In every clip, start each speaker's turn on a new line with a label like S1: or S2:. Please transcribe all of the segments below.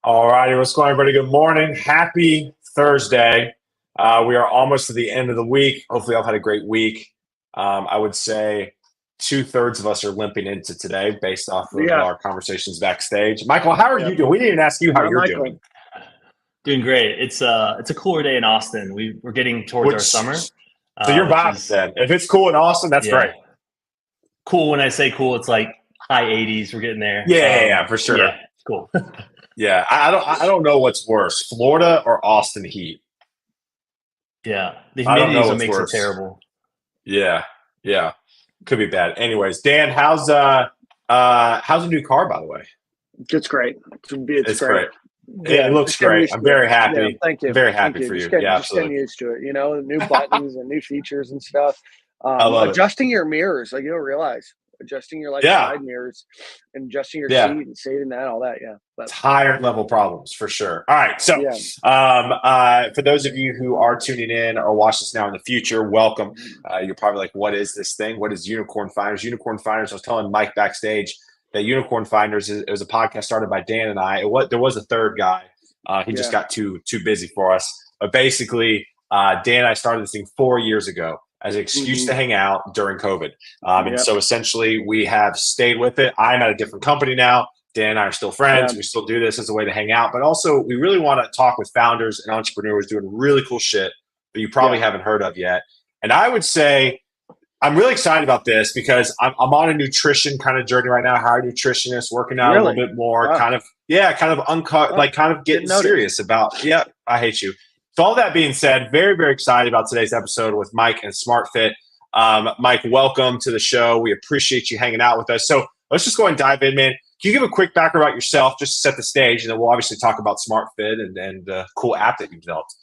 S1: All righty, what's going on, everybody? Good morning. Happy Thursday. We are almost to the end of the week. Hopefully, I've had a great week. I would say 2/3 of us are limping into today based off of our conversations backstage. Michael, how are you doing? We didn't even ask you how you're doing.
S2: Doing great. It's a cooler day in Austin. We're getting towards our summer.
S1: So you're vibing then. If it's cool in Austin, that's great.
S2: Cool. When I say cool, it's like high 80s. We're getting there.
S1: Yeah, for sure.
S2: Yeah, cool.
S1: Yeah, I don't know what's worse, Florida or Austin heat.
S2: Yeah, the humidity is what makes it terrible.
S1: Yeah, could be bad. Anyways, Dan, how's a new car, by the way?
S3: It's great. It's
S1: great. It looks great. I'm very happy.
S3: Yeah, thank you.
S1: Very happy for you.
S3: Just getting used to it. You know, new buttons and new features and stuff.
S1: I love
S3: adjusting your mirrors, like you don't realize. Adjusting your side mirrors and adjusting your seat and saving that, all that. Yeah.
S1: It's higher level problems for sure. All right. So for those of you who are tuning in or watch this now in the future, welcome. You're probably like, what is this thing? What is Unicorn Finders? Unicorn Finders, I was telling Mike backstage that Unicorn Finders it was a podcast started by Dan and I. There was a third guy. He just got too busy for us. But basically, Dan and I started this thing 4 years ago as an excuse to hang out during COVID. And so essentially we have stayed with it. I'm at a different company now. Dan and I are still friends. We still do this as a way to hang out. But also we really want to talk with founders and entrepreneurs doing really cool shit that you probably haven't heard of yet. And I would say I'm really excited about this because I'm on a nutrition kind of journey right now. Hire nutritionist, working out a little bit more, kind of uncut, kind of getting serious about, I hate you. So all that being said, very, very excited about today's episode with Mike and SmartFiit. Mike, welcome to the show. We appreciate you hanging out with us. So let's just go and dive in, man. Can you give a quick background about yourself just to set the stage, and then we'll obviously talk about SmartFiit and the cool app that you've developed.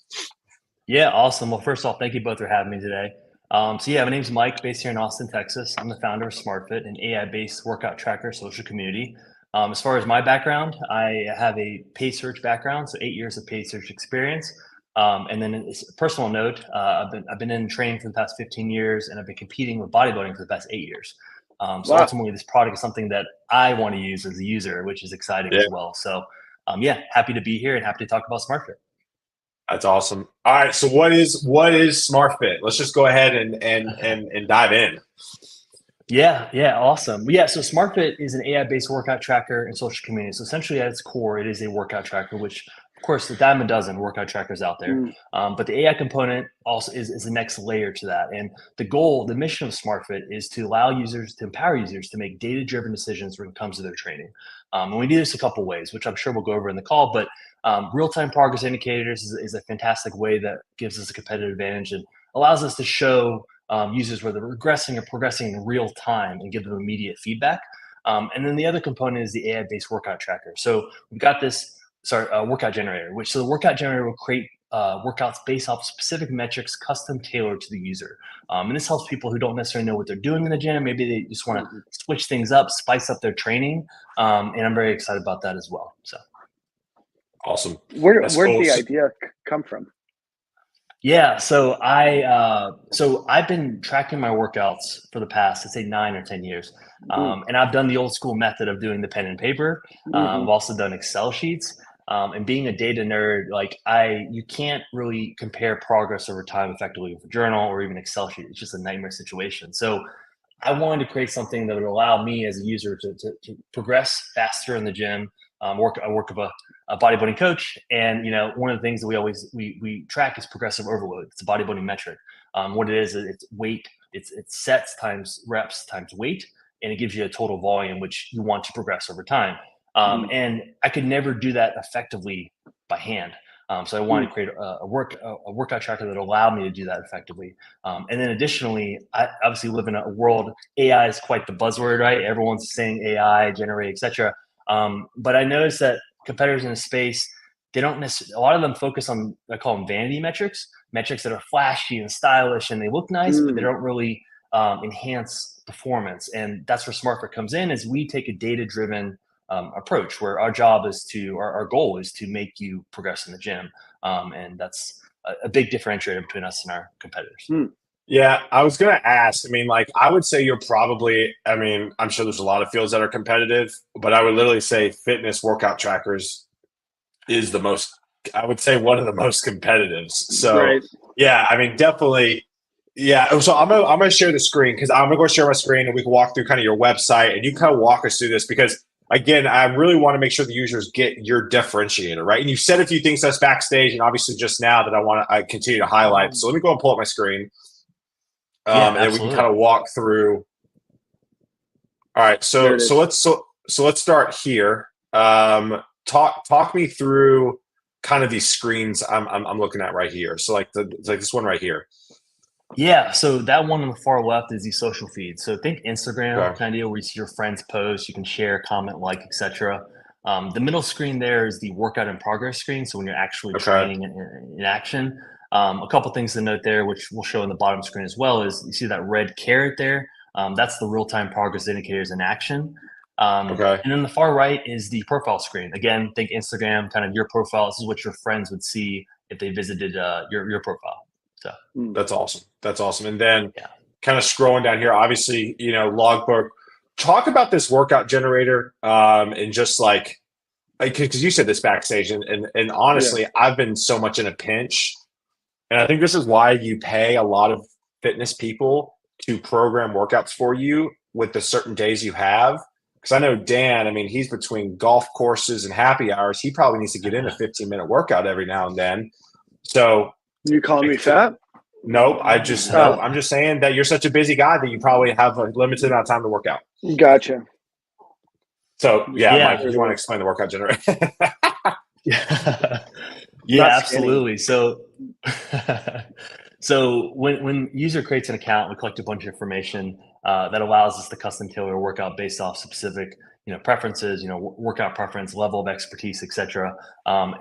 S2: Yeah, awesome. Well, first off, thank you both for having me today. My name's Mike, based here in Austin, Texas. I'm the founder of SmartFiit, an AI-based workout tracker social community. As far as my background, I have a paid search background, so 8 years of paid search experience. And then a personal note, I've been in training for the past 15 years, and I've been competing with bodybuilding for the past 8 years. Ultimately, this product is something that I want to use as a user, which is exciting as well. So, happy to be here and happy to talk about SmartFiit.
S1: That's awesome. All right, so what is SmartFiit? Let's just go ahead and dive in.
S2: Yeah, awesome. So SmartFiit is an AI-based workout tracker and social community. So essentially, at its core, it is a workout tracker, which of course, the dime a dozen workout trackers out there. But the AI component also is the next layer to that. And the mission of SmartFiit is to empower users to make data-driven decisions when it comes to their training. And we do this a couple ways, which I'm sure we'll go over in the call. But real-time progress indicators is a fantastic way that gives us a competitive advantage and allows us to show users whether they're regressing or progressing in real time and give them immediate feedback. And then the other component is the AI-based workout tracker. So we've got this workout generator, the workout generator will create workouts based off specific metrics, custom tailored to the user. And this helps people who don't necessarily know what they're doing in the gym. Maybe they just want to switch things up, spice up their training. And I'm very excited about that as well. So
S1: awesome.
S3: Where did the idea come from?
S2: Yeah, so I've been tracking my workouts for the past, I'd say 9 or 10 years. And I've done the old school method of doing the pen and paper. I've also done Excel sheets. And being a data nerd, you can't really compare progress over time effectively with a journal or even Excel sheet. It's just a nightmare situation. So I wanted to create something that would allow me as a user to progress faster in the gym. I work of a bodybuilding coach, and one of the things that we track is progressive overload. It's a bodybuilding metric. What it is, it's weight. It's sets times reps times weight, and it gives you a total volume which you want to progress over time. And I could never do that effectively by hand. So I wanted to create a workout tracker that allowed me to do that effectively. And then additionally, I obviously live in a world, AI is quite the buzzword, right? Everyone's saying AI, generate, et cetera. But I noticed that competitors in the space, they don't necessarily, a lot of them focus on, I call them vanity metrics that are flashy and stylish and they look nice, but they don't really enhance performance. And that's where SmartFiit comes in, is we take a data-driven approach where our goal is to make you progress in the gym. And that's a big differentiator between us and our competitors.
S1: Yeah, I was going to ask, I would say you're probably, I'm sure there's a lot of fields that are competitive, but I would literally say fitness workout trackers is the most, I would say, one of the most competitive. So
S3: Right.
S1: yeah, I mean, definitely. Yeah. So I'm gonna share the screen, because I'm gonna go share my screen and we can walk through kind of your website, and you kind of walk us through this, because again, I really want to make sure the users get your differentiator, right? And you said a few things to us backstage, and obviously just now, that I continue to highlight. So let me go and pull up my screen, and then we can kind of walk through. All right. So let's start here. Talk me through kind of these screens I'm looking at right here. So like this one right here.
S2: Yeah, so that one on the far left is the social feed. So think Instagram kind of deal, where you see your friends post, you can share, comment, like, etc. The middle screen there is the workout in progress screen. So when you're actually training in action. A couple things to note there, which we'll show in the bottom screen as well, is you see that red caret there. That's the real-time progress indicators in action. And then the far right is the profile screen. Again, think Instagram, kind of your profile. This is what your friends would see if they visited your profile. So
S1: that's awesome. That's awesome. And then kind of scrolling down here, obviously, logbook. Talk about this workout generator, and just like, because you said this backstage, and honestly, I've been so much in a pinch, and I think this is why you pay a lot of fitness people to program workouts for you with the certain days you have. Because I know Dan, I mean, he's between golf courses and happy hours. He probably needs to get in a 15-minute workout every now and then. So
S3: you calling me fat?
S1: Nope. I'm just saying that you're such a busy guy that you probably have a limited amount of time to work out.
S3: Gotcha.
S1: So Mike, you want to explain the workout generator?
S2: Yeah, absolutely. So so when user creates an account, we collect a bunch of information that allows us to custom tailor a workout based off specific preferences, workout preference, level of expertise, etc.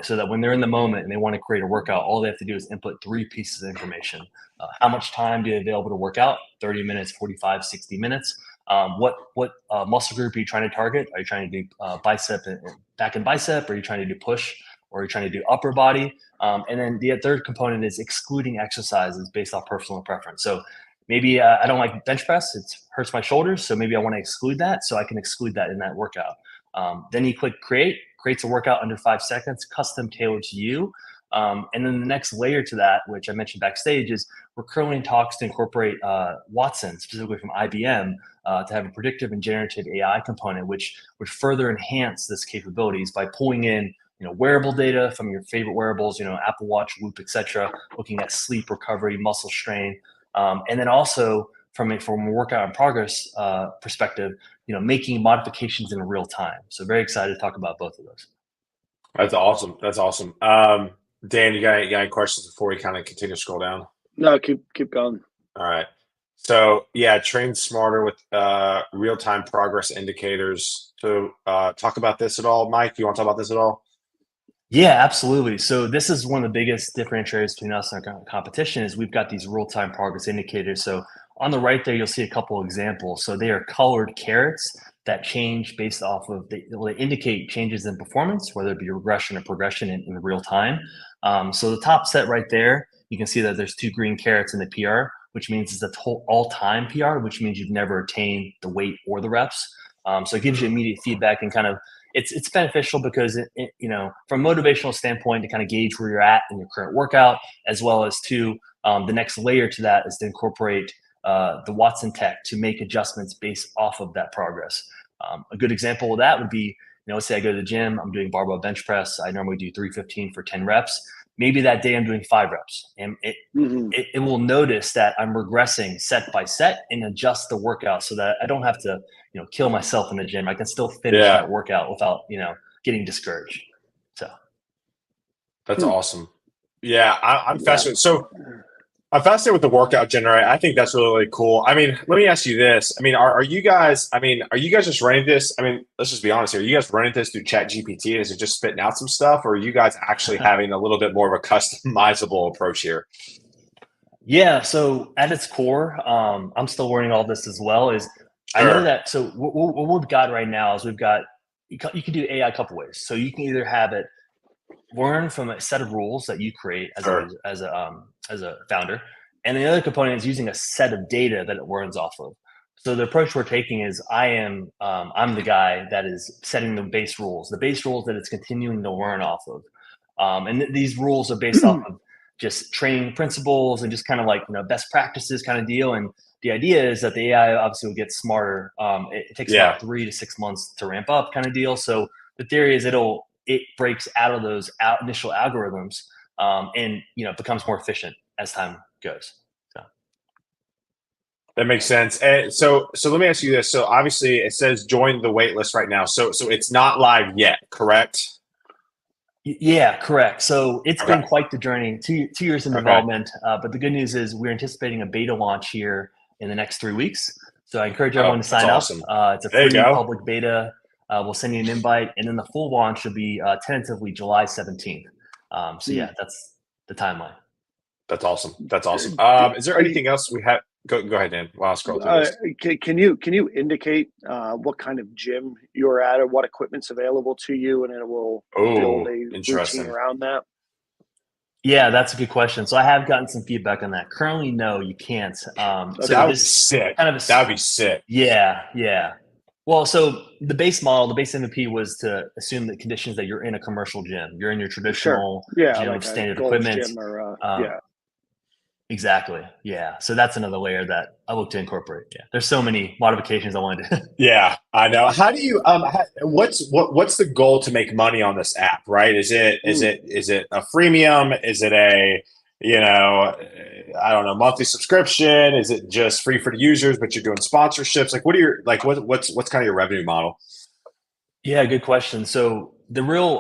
S2: So that when they're in the moment and they want to create a workout, all they have to do is input 3 pieces of information. How much time do you have available to work out? 30 minutes, 45, 60 minutes. What muscle group are you trying to target? Are you trying to do bicep and back and bicep? Or are you trying to do push? Or are you trying to do upper body? And then the third component is excluding exercises based off personal preference. So maybe I don't like bench press. It hurts my shoulders. So maybe I want to exclude that. So I can exclude that in that workout. Then you click create, creates a workout under 5 seconds, custom tailored to you. And then the next layer to that, which I mentioned backstage, is we're currently in talks to incorporate Watson, specifically from IBM, to have a predictive and generative AI component, which would further enhance this capabilities by pulling in wearable data from your favorite wearables, Apple Watch, Whoop, etc., looking at sleep, recovery, muscle strain, and then also from a workout in progress perspective, making modifications in real time. So very excited to talk about both of those.
S1: That's awesome. That's awesome. Dan, you got any questions before we kind of continue to scroll down?
S3: No, keep going.
S1: All right. So train smarter with real-time progress indicators. So talk about this at all, Mike? Do you want to talk about this at all?
S2: Yeah, absolutely. So this is one of the biggest differentiators between us and our competition is we've got these real-time progress indicators. So on the right there, you'll see a couple of examples. So they are colored carets that change based off of, they indicate changes in performance, whether it be regression or progression in real time. So the top set right there, you can see that there's 2 green carets in the PR, which means it's a all-time PR, which means you've never attained the weight or the reps. So it gives you immediate feedback and kind of, it's beneficial because from a motivational standpoint to kind of gauge where you're at in your current workout, as well as the next layer to that is to incorporate the Watson tech to make adjustments based off of that progress. A good example of that would be, let's say I go to the gym, I'm doing barbell bench press. I normally do 315 for 10 reps. Maybe that day I'm doing 5 reps, and it will notice that I'm regressing set by set and adjust the workout so that I don't have to, kill myself in the gym. I can still finish that workout without, getting discouraged. So
S1: that's awesome. Yeah, I'm fascinated. So I'm fascinated with the workout generator. I think that's really, really cool. I mean, let me ask you this. I mean, are you guys just running this? I mean, let's just be honest here. Are you guys running this through ChatGPT? Is it just spitting out some stuff, or are you guys actually having a little bit more of a customizable approach here?
S2: Yeah. So at its core, I'm still learning all this as well. I know that. So what we've got right now is you can do AI a couple ways. So you can either have it learn from a set of rules that you create as a founder, and the other component is using a set of data that it learns off of. So the approach we're taking is I'm the guy that is setting the base rules that it's continuing to learn off of. And these rules are based off of just training principles and just kind of like, best practices kind of deal. And the idea is that the AI obviously will get smarter. It takes about 3 to 6 months to ramp up kind of deal. So the theory is it breaks out of those initial algorithms, and becomes more efficient as time goes. So
S1: that makes sense. So let me ask you this. So obviously it says join the wait list right now. So it's not live yet, correct?
S2: Yeah, correct. So it's been quite the journey, 2 years in development. But the good news is we're anticipating a beta launch here in the next 3 weeks. So I encourage everyone to sign up. It's a free public beta. We'll send you an invite, and then the full launch will be tentatively July 17th. So yeah, that's the timeline.
S1: That's awesome. That's awesome. Is there anything else we have? Go ahead, Dan. While I scroll through this.
S3: Can you indicate what kind of gym you're at or what equipment's available to you, and it will build a routine around that?
S2: Yeah, that's a good question. So I have gotten some feedback on that. Currently, no, you can't. So
S1: that would be sick. That would be sick.
S2: Yeah. Well, so the base model, the base MVP was to assume the conditions that you're in a commercial gym. You're in your traditional gym
S3: like
S2: of standard equipment.
S3: Gym or,
S2: Exactly. Yeah. So that's another layer that I look to incorporate. Yeah. There's so many modifications I wanted to.
S1: Yeah, I know. How do you what's the goal to make money on this app, right? Is it a freemium? Is it a, I don't know, monthly subscription? Is it just free for the users, but you're doing sponsorships? Like what are your what's kind of your revenue model?
S2: Yeah, good question. So the real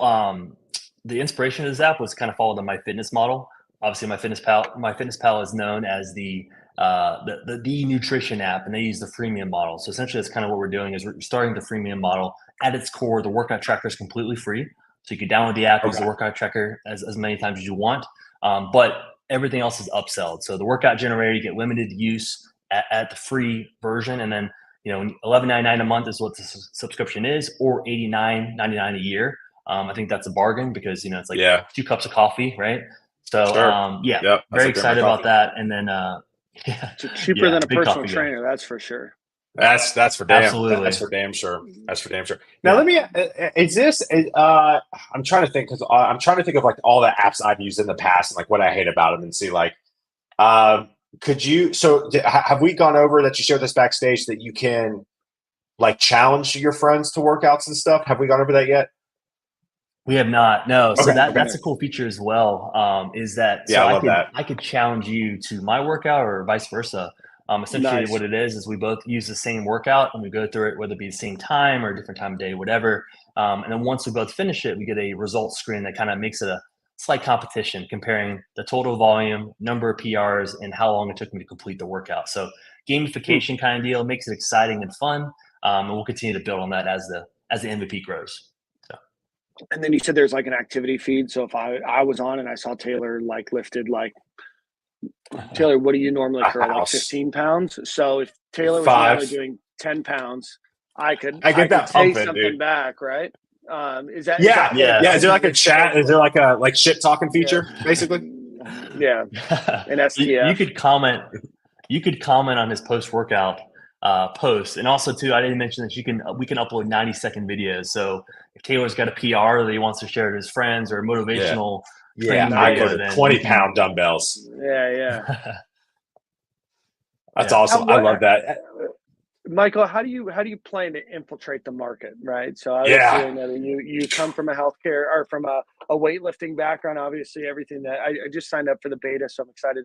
S2: the inspiration of this app was kind of follow the MyFitness model. Obviously, MyFitnessPal is known as the nutrition app, and they use the freemium model. So essentially, that's kind of what we're doing is we're starting the freemium model. At its core, the workout tracker is completely free. So you can download the app, use the workout tracker as many times as you want. But everything else is upselled. So the workout generator, you get limited use at the free version. And then, $11.99 a month is what the subscription is, or $89.99 a year. I think that's a bargain because, it's like 2 cups of coffee, right? So, very excited about that. And then,
S3: it's cheaper than a personal trainer. That's for sure.
S1: That's for damn.
S2: Absolutely.
S1: That's for damn sure. That's for damn sure. Now let me. Is this? I'm trying to think because I'm trying to think of like all the apps I've used in the past and like what I hate about them and see like. Could you? So have we gone over that? You showed this backstage that you can like challenge your friends to workouts and stuff. Have we gone over that yet?
S2: We have not. No. So that's a cool feature as well. Is that I could challenge you to my workout or vice versa. Essentially what it is we both use the same workout and we go through it, whether it be the same time or a different time of day, whatever. And then once we both finish it, we get a results screen that kind of makes it a slight competition comparing the total volume, number of PRs, and how long it took me to complete the workout. So gamification kind of deal makes it exciting and fun. And we'll continue to build on that as the MVP grows.
S3: And then you said there's like an activity feed. So if I was on and I saw Taylor like lifted Taylor, what do you normally curl? Like 15 pounds? So if Taylor was normally doing 10 pounds, I could say something back, right? Is that
S1: Is there like a chat? Is there like a shit talking feature, basically?
S3: Yeah. An STF.
S2: You could comment on his post workout post, and also too, I didn't mention that we can upload 90-second videos. So if Taylor's got a PR that he wants to share to his friends or motivational,
S1: I go to 20-pound dumbbells. That's awesome. I love that.
S3: Michael, how do you plan to infiltrate the market, right? So obviously, you come from a healthcare or from a weightlifting background. Obviously, everything that I just signed up for the beta, so I'm excited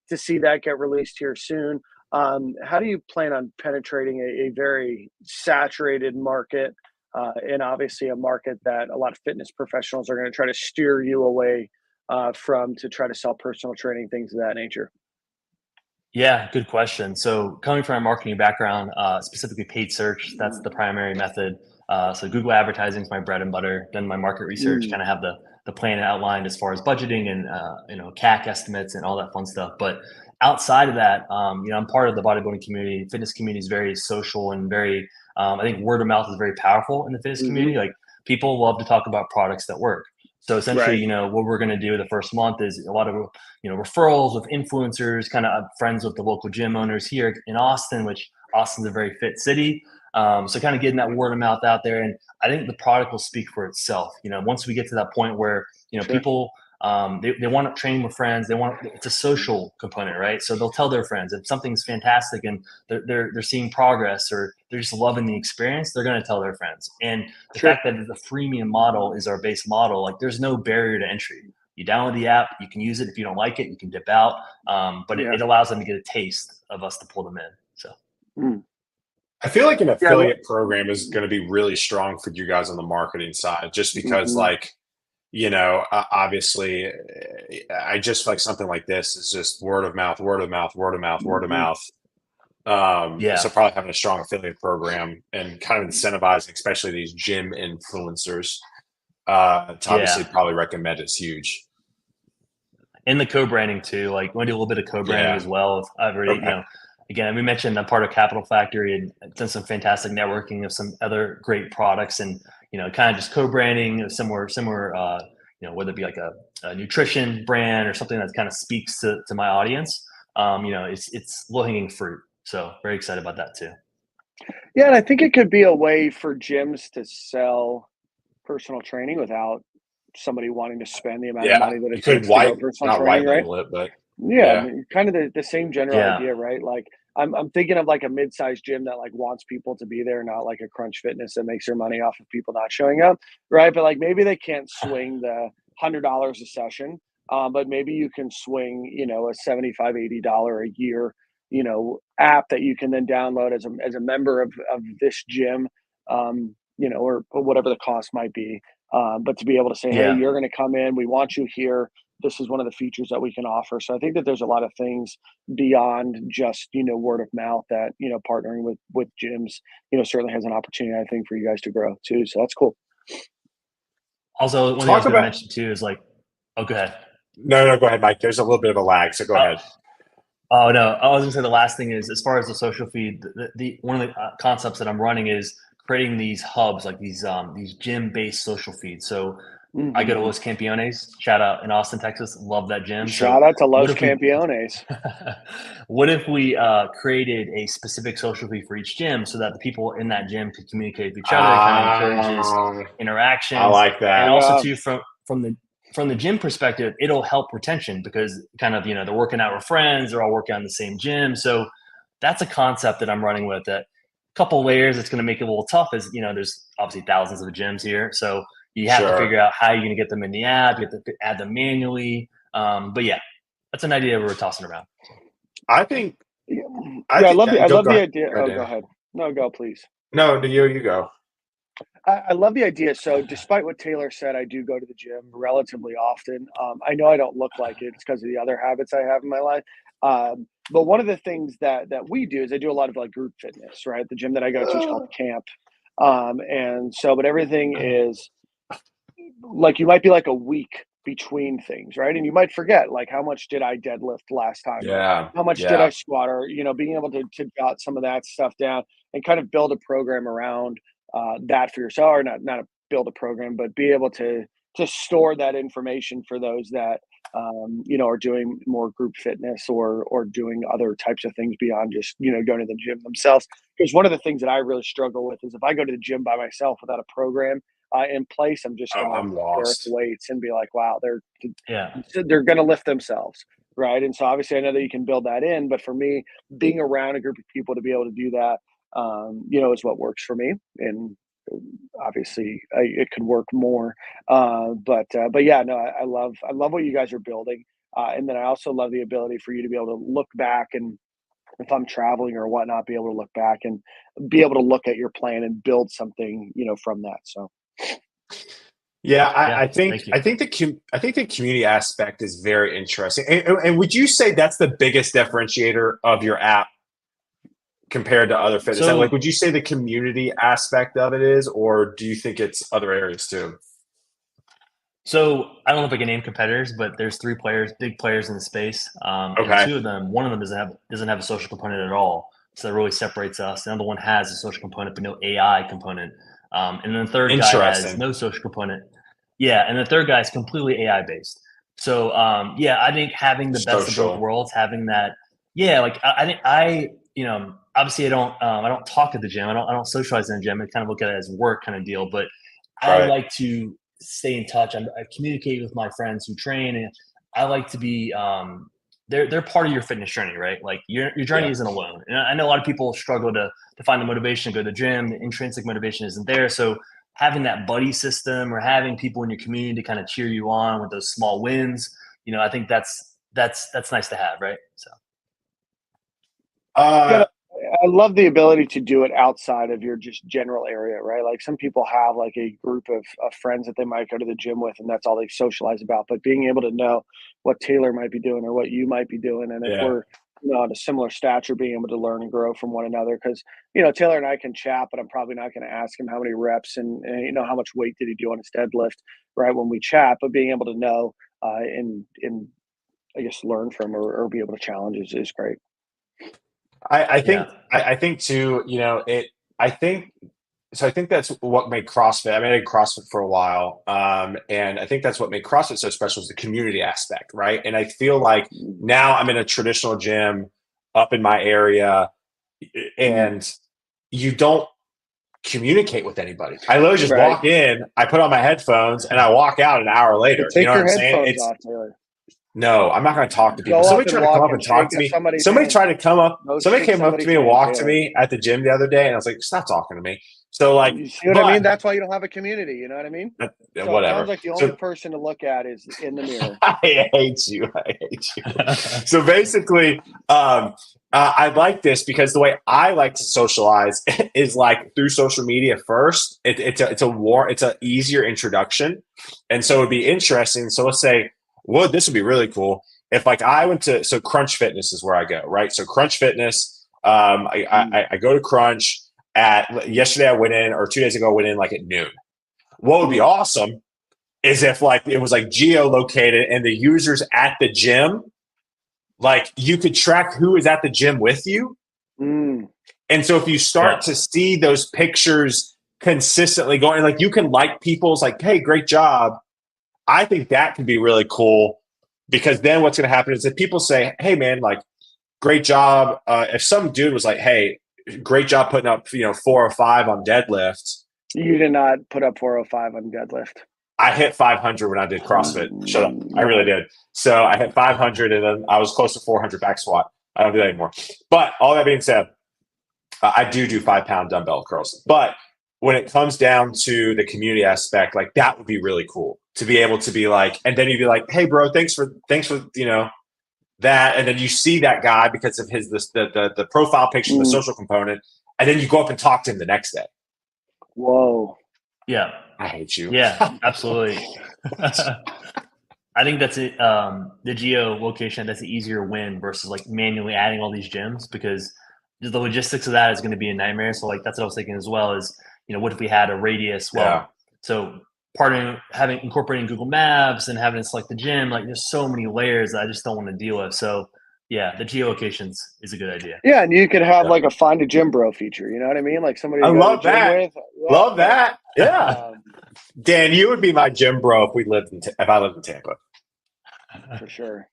S3: to see that get released here soon. How do you plan on penetrating a very saturated market, and obviously a market that a lot of fitness professionals are going to try to steer you away from to try to sell personal training, things of that nature?
S2: Yeah, good question. So coming from a marketing background, specifically paid search, that's the primary method. So Google advertising is my bread and butter. Then my market research, kind of have the plan outlined as far as budgeting and CAC estimates and all that fun stuff. But outside of that, I'm part of the bodybuilding community. Fitness community is very social and very. I think word of mouth is very powerful in the fitness community. Like people love to talk about products that work. So essentially, what we're going to do the first month is a lot of, referrals with influencers, kind of friends with the local gym owners here in Austin, which Austin's a very fit city. So kind of getting that word of mouth out there. And I think the product will speak for itself. Once we get to that point where, people, they want to train with friends. It's a social component, right? So they'll tell their friends if something's fantastic and they're seeing progress or they're just loving the experience, they're going to tell their friends. And the fact that the freemium model is our base model, like there's no barrier to entry. You download the app, you can use it. If you don't like it, you can dip out. But it allows them to get a taste of us to pull them in. So.
S1: I feel like an affiliate program is going to be really strong for you guys on the marketing side, just because obviously I just feel like something like this is just word of mouth. So probably having a strong affiliate program and kind of incentivizing, especially these gym influencers, to obviously probably recommend is huge.
S2: And the co-branding too, like we do a little bit of co-branding as well. I've already, again, we mentioned I'm part of Capital Factory and done some fantastic networking of some other great products, and kind of just co-branding similar, whether it be like a nutrition brand or something that kind of speaks to my audience. It's low-hanging fruit. So very excited about that too.
S3: Yeah, and I think it could be a way for gyms to sell personal training without somebody wanting to spend the amount of money that it takes to go personal training, right?
S1: But
S3: I mean, kind of the same general idea, right? Like I'm thinking of like a mid-sized gym that like wants people to be there, not like a Crunch Fitness that makes their money off of people not showing up, right? But like maybe they can't swing the $100 a session, but maybe you can swing, a $75, $80 a year, app that you can then download as a member of this gym, or whatever the cost might be. But to be able to say, hey, you're going to come in, we want you here. This is one of the features that we can offer. So I think that there's a lot of things beyond just, word of mouth that, partnering with gyms, certainly has an opportunity, I think, for you guys to grow too. So that's cool.
S2: Also, one thing I was going to mention too is like, go ahead.
S1: No, go ahead, Mike. There's a little bit of a lag, so go ahead.
S2: Oh no, I was going to say the last thing is, as far as the social feed, the one of the concepts that I'm running is creating these hubs, like these gym-based social feeds. So I go to Los Campeones, shout out in Austin, Texas. Love that gym.
S3: Shout out to Los Campeones.
S2: What if we created a specific social feed for each gym so that the people in that gym could communicate with each other, kind of encourages interactions.
S1: I like that.
S2: And also too, from the gym perspective, it'll help retention because kind of, they're working out with friends, they're all working on the same gym. So that's a concept that I'm running with. That couple layers it's going to make it a little tough is, there's obviously thousands of gyms here. So you have to figure out how you're going to get them in the app. You have to add them manually. But yeah, that's an idea we're tossing around.
S1: I think.
S3: I love the idea. Go ahead. No, go please.
S1: No, you go.
S3: I love the idea. So despite what Taylor said, I do go to the gym relatively often. I know I don't look like it. It's because of the other habits I have in my life. But one of the things that we do is I do a lot of like group fitness, right? The gym that I go to is called Camp. But everything is like, you might be like a week between things, right? And you might forget, like, how much did I deadlift last time?
S1: Yeah.
S3: How much did I squat? Or, being able to jot some of that stuff down and kind of build a program around that for yourself, or not build a program, but be able to store that information for those that, are doing more group fitness or doing other types of things beyond just, going to the gym themselves. Because one of the things that I really struggle with is if I go to the gym by myself without a program in place, I'm just going to lift weights and be like, wow, they're going to lift themselves. Right. And so obviously I know that you can build that in, but for me, being around a group of people to be able to do that, is what works for me. And obviously it could work more. But yeah, no, I love what you guys are building. And then I also love the ability for you to be able to look back, and if I'm traveling or whatnot, be able to look back and be able to look at your plan and build something, from that. So.
S1: Yeah, I think the community aspect is very interesting. And would you say that's the biggest differentiator of your app compared to other fitness?
S2: So,
S1: would you say the community aspect of it is, or do you think it's other areas too?
S2: So I don't know if I can name competitors, but there's big players in the space. And two of them, one of them doesn't have a social component at all. So that really separates us. The other one has a social component, but no AI component. And then the third guy has no social component. Yeah, and the third guy is completely AI based. So I think having the best of both worlds, having that, I think obviously I don't talk at the gym. I don't socialize in the gym. I kind of look at it as work kind of deal, but I like to stay in touch. I communicate with my friends who train, and I like to be, they're part of your fitness journey, right? Like your journey isn't alone. And I know a lot of people struggle to find the motivation to go to the gym. The intrinsic motivation isn't there. So having that buddy system or having people in your community to kind of cheer you on with those small wins, I think that's nice to have, right? So.
S3: I love the ability to do it outside of your just general area, right? Like some people have like a group of friends that they might go to the gym with, and that's all they socialize about. But being able to know what Taylor might be doing or what you might be doing, and if we're on a similar stature, being able to learn and grow from one another. Because Taylor and I can chat, but I'm probably not going to ask him how many reps and how much weight did he do on his deadlift, right? When we chat, but being able to know and I guess learn from or be able to challenge is great.
S1: I think too, I think that's what made CrossFit. I mean, I did CrossFit for a while. And I think that's what made CrossFit so special is the community aspect. Right. And I feel like now I'm in a traditional gym up in my area and you don't communicate with anybody. I literally just walk in, I put on my headphones and I walk out an hour later.
S3: Take your headphones off, Taylor.
S1: No, I'm not going to talk to people. Somebody tried to come up and talk to me. Somebody came up to me and walked to me at the gym the other day, and I was like, "Stop talking to me." So, like,
S3: you see what I mean? That's why you don't have a community. You know what I mean?
S1: So
S3: whatever. It sounds like the only person to look at is in the mirror.
S1: I hate you. So basically, I like this because the way I like to socialize is like through social media first. It's an easier introduction, and so it'd be interesting. So let's say. This would be really cool if like I went to Crunch Fitness is where I go, right? So Crunch Fitness, I go to Crunch yesterday I went in, or 2 days ago I went in like at noon. What would be awesome is if like it was like geolocated and the users at the gym, like you could track who is at the gym with you. And so if you start to see those pictures consistently going, like you can like people's like, hey, great job. I think that could be really cool because then what's going to happen is if people say, hey, man, like, great job. If some dude was like, hey, great job putting up, 405 on deadlift.
S3: You did not put up 405 on deadlift.
S1: I hit 500 when I did CrossFit. Shut up. I really did. So I hit 500 and then I was close to 400 back squat. I don't do that anymore. But all that being said, I do 5-pound dumbbell curls. But when it comes down to the community aspect, like that would be really cool to be able to be like, and then you'd be like, hey bro, thanks for that. And then you see that guy because of the profile picture, the social component. And then you go up and talk to him the next day.
S3: Whoa.
S2: Yeah.
S1: I hate you.
S2: Yeah, absolutely. I think that's it. The geolocation, that's the easier win versus like manually adding all these gyms because the logistics of that is going to be a nightmare. So like, that's what I was thinking as well is, what if we had a radius? Well, so incorporating Google Maps and having to select the gym, like there's so many layers that I just don't want to deal with. So yeah, the geolocations is a good idea.
S3: Yeah. And you could have like a find a gym bro feature. You know what I mean? Like somebody to go to the gym with.
S1: Yeah, love that. Yeah. Dan, you would be my gym bro if I lived in Tampa.
S3: For sure.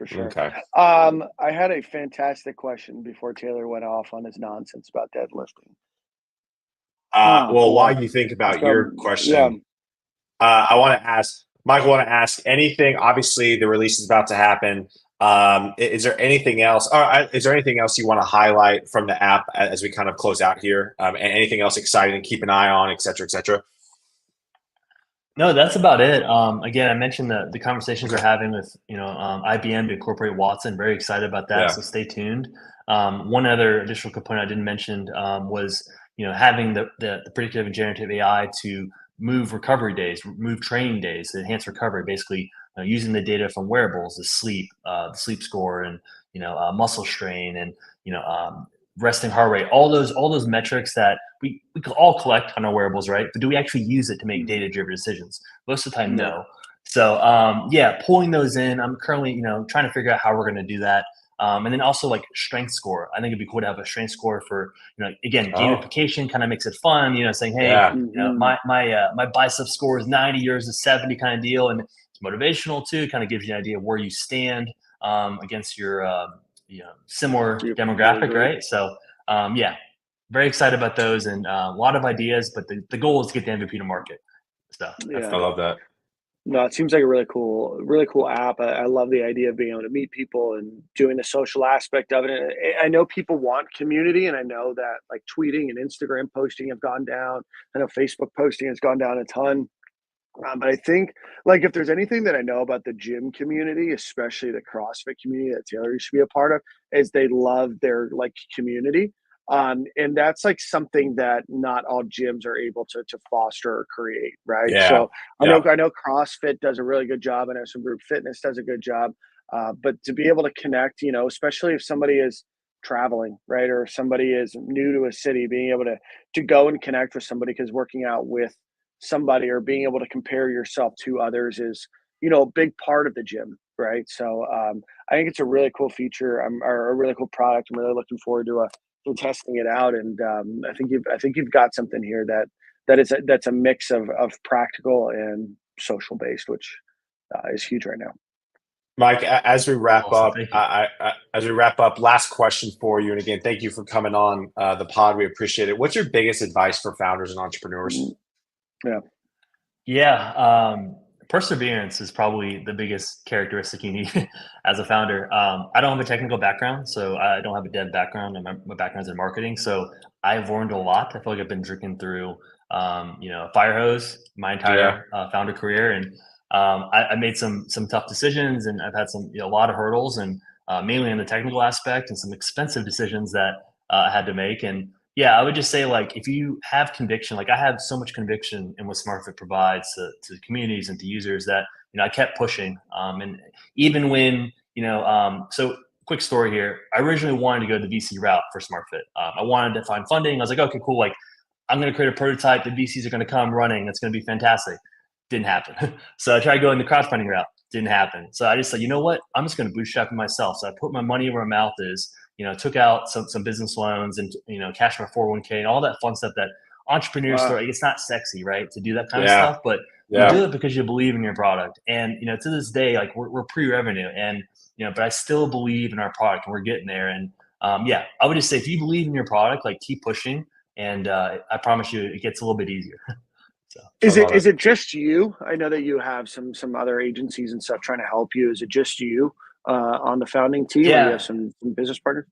S1: Okay.
S3: I had a fantastic question before Taylor went off on his nonsense about deadlifting.
S1: While you think about your question, I want to ask Michael. Anything? Obviously, the release is about to happen. Is there anything else? Is there anything else you want to highlight from the app as we kind of close out here? And anything else exciting to keep an eye on, et cetera, et cetera?
S2: No, that's about it. Again, I mentioned the conversations we're having with IBM to incorporate Watson. Very excited about that. So stay tuned. One other additional component I didn't mention was having the predictive and generative AI to move recovery days, move training days, to enhance recovery. Basically, using the data from wearables, the sleep score, and muscle strain, and resting heart rate, all those metrics that we could all collect on our wearables, right? But do we actually use it to make data-driven decisions? Most of the time, no. So pulling those in. I'm currently trying to figure out how we're going to do that. And then also like strength score. I think it'd be cool to have a strength score for, again, gamification kind of makes it fun, saying, hey, my bicep score is 90, yours is 70 kind of deal. And it's motivational too, kind of gives you an idea of where you stand against your similar demographic, right? So yeah, very excited about those, and a lot of ideas, but the goal is to get the MVP to market. So
S1: I love that.
S3: No, it seems like a really cool app. I love the idea of being able to meet people and doing the social aspect of it. And I know people want community, and I know that like tweeting and Instagram posting have gone down. I know Facebook posting has gone down a ton. But I think like if there's anything that I know about the gym community, especially the CrossFit community that Taylor used to be a part of, is they love their like community. And that's like something that not all gyms are able to foster or create, right?
S1: Yeah.
S3: So I know CrossFit does a really good job. I know some group fitness does a good job. But to be able to connect, especially if somebody is traveling, right, or if somebody is new to a city, being able to go and connect with somebody, because working out with somebody or being able to compare yourself to others is a big part of the gym, right? So I think it's a really cool feature, or a really cool product. I'm really looking forward to testing it out, and I think you've got something here that's a mix of practical and social based, which is huge right now.
S1: Mike, as we wrap up, last question for you. And again, thank you for coming on the pod. We appreciate it. What's your biggest advice for founders and entrepreneurs?
S2: Perseverance is probably the biggest characteristic you need as a founder. I don't have a technical background, so I don't have a dev background, and my background's in marketing. So I've learned a lot. I feel like I've been drinking through, a fire hose my entire founder career, and I made some tough decisions, and I've had a lot of hurdles, and mainly in the technical aspect, and some expensive decisions that I had to make. And yeah, I would just say, like, if you have conviction, like I have so much conviction in what SmartFiit provides to communities and to users, that I kept pushing. And even when so quick story here, I originally wanted to go the VC route for SmartFiit. I wanted to find funding. I was like, okay, cool. Like, I'm going to create a prototype. The VCs are going to come running. It's going to be fantastic. Didn't happen. So I tried going the crowdfunding route. Didn't happen. So I just said, you know what? I'm just going to bootstrap it myself. So I put my money where my mouth is. Took out some business loans and, cashed my 401k and all that fun stuff that entrepreneurs story. It's not sexy, right, to do that kind of stuff, but you do it because you believe in your product. And, to this day, like we're pre-revenue, and, but I still believe in our product, and we're getting there. And I would just say, if you believe in your product, like keep pushing, and I promise you it gets a little bit easier. So
S3: is it just you? I know that you have some other agencies and stuff trying to help you. Is it just you on the founding team? Or you have some business partners?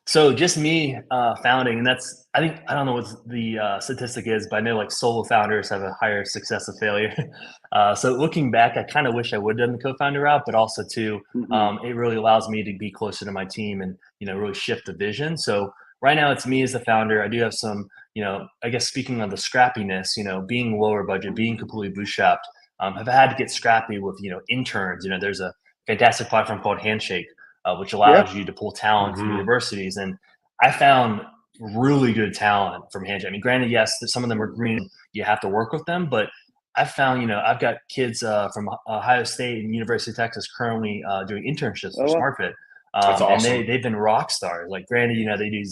S2: So just me founding, and that's, I don't know what the statistic is, but I know like solo founders have a higher success of failure. So looking back, I kind of wish I would have done the co-founder route, but also too, it really allows me to be closer to my team and, really shift the vision. So right now it's me as the founder. I do have some, I guess speaking of the scrappiness, being lower budget, being completely bootstrapped, I've had to get scrappy with, interns. There's a fantastic platform called Handshake, which allows you to pull talent from universities. And I found really good talent from Handshake. I mean, granted, yes, some of them are green. You have to work with them, but I found, I've got kids from Ohio State and University of Texas currently doing internships for SmartFiit.
S1: That's awesome.
S2: And they've been rock stars. Like, granted, they do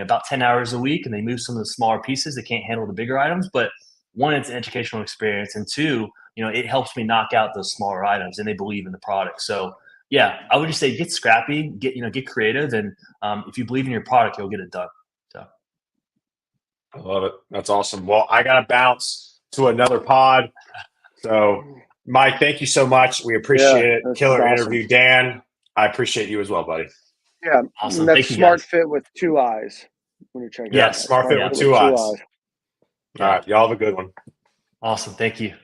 S2: about 10 hours a week, and they move some of the smaller pieces. They can't handle the bigger items, but one, it's an educational experience, and two, it helps me knock out those smaller items, and they believe in the product. So yeah, I would just say get scrappy, get creative, and if you believe in your product, you'll get it done. So
S1: I love it. That's awesome. Well, I gotta bounce to another pod. So Mike, thank you so much. We appreciate it. Killer interview. Dan, I appreciate you as well, buddy.
S3: Yeah,
S2: awesome.
S3: That's SmartFiit with 2 eyes. When you're checking
S1: SmartFiit with 2 eyes. All right, y'all have a good one.
S2: Awesome. Thank you.